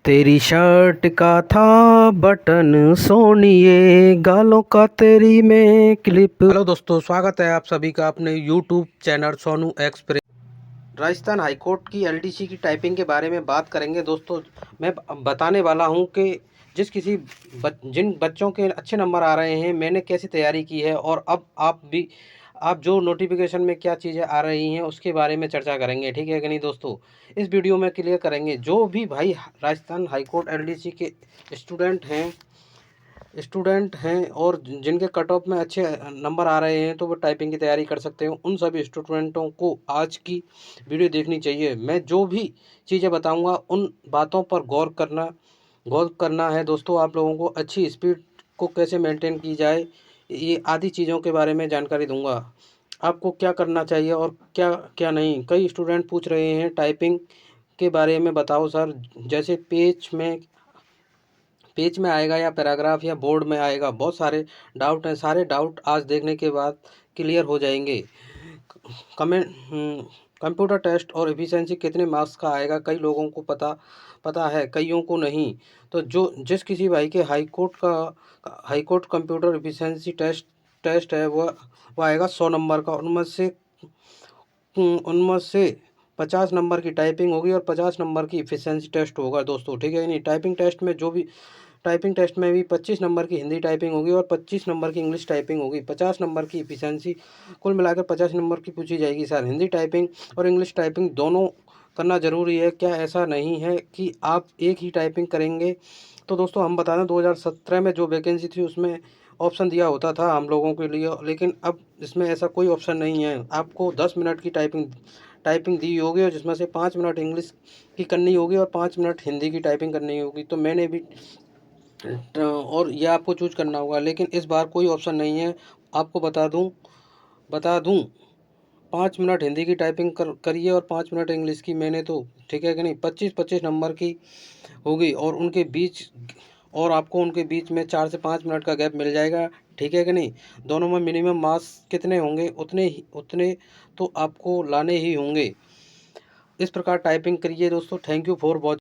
तेरी शर्ट का था बटन सोनिए, गालों का तेरी में क्लिप। हेलो दोस्तों, स्वागत है आप सभी का अपने YouTube channel Sonu express. Rajasthan high court की एलडीसी की टाइपिंग के बारे में बात करेंगे दोस्तों। मैं बताने वाला हूं कि जिन बच्चों के अच्छे नंबर आ रहे हैं, मैंने कैसी तैयारी की है, और अब आप जो नोटिफिकेशन में क्या चीज़ें आ रही हैं उसके बारे में चर्चा करेंगे। ठीक है कि नहीं दोस्तों? इस वीडियो में क्लियर करेंगे। जो भी भाई राजस्थान हाईकोर्ट एलडीसी के स्टूडेंट हैं और जिनके कट ऑफ में अच्छे नंबर आ रहे हैं, तो वो टाइपिंग की तैयारी कर सकते हैं। उन सभी स्टूडेंटों को आज की वीडियो देखनी चाहिए। मैं जो भी चीज़ें बताऊंगा उन बातों पर गौर करना है दोस्तों। आप लोगों को अच्छी स्पीड को कैसे मेंटेन की जाए, ये आदि चीज़ों के बारे में जानकारी दूंगा। आपको क्या करना चाहिए और क्या क्या नहीं। कई स्टूडेंट पूछ रहे हैं टाइपिंग के बारे में, बताओ सर। जैसे पेज में आएगा या पैराग्राफ या बोर्ड में आएगा, बहुत सारे डाउट हैं। सारे डाउट आज देखने के बाद क्लियर हो जाएंगे। कमेंट कंप्यूटर टेस्ट और एफिशिएंसी कितने मार्क्स का आएगा, कई लोगों को पता है, कईयों को नहीं। तो जिस किसी भाई के हाईकोर्ट कंप्यूटर एफिशिएंसी टेस्ट है, वह आएगा 100 नंबर का। उनमें से 50 नंबर की टाइपिंग होगी और 50 नंबर की इफिशिएंसी टेस्ट होगा दोस्तों। ठीक है नहीं? टाइपिंग टेस्ट में भी 25 नंबर की हिंदी टाइपिंग होगी और 25 नंबर की इंग्लिश टाइपिंग होगी। 50 नंबर की इफिशिएंसी, कुल मिलाकर 50 नंबर की पूछी जाएगी सर। हिंदी टाइपिंग और इंग्लिश टाइपिंग दोनों करना ज़रूरी है क्या? ऐसा नहीं है कि आप एक ही टाइपिंग करेंगे। तो दोस्तों हम बता दें, 2017 में जो वैकेंसी थी उसमें ऑप्शन दिया होता था हम लोगों के लिए, लेकिन अब इसमें ऐसा कोई ऑप्शन नहीं है। आपको 10 मिनट की टाइपिंग दी होगी, और जिसमें से 5 मिनट इंग्लिश की करनी होगी और 5 मिनट हिंदी की टाइपिंग करनी होगी। तो मैंने भी और यह आपको चूज करना होगा, लेकिन इस बार कोई ऑप्शन नहीं है। आपको बता दूं 5 मिनट हिंदी की टाइपिंग करिए और 5 मिनट इंग्लिश की। मैंने तो, ठीक है कि नहीं, 25-25 नंबर की होगी, और आपको उनके बीच में 4 से 5 मिनट का गैप मिल जाएगा। ठीक है कि नहीं? दोनों में मिनिमम मार्क्स कितने होंगे, उतने तो आपको लाने ही होंगे। इस प्रकार टाइपिंग करिए दोस्तों। Thank you for watching.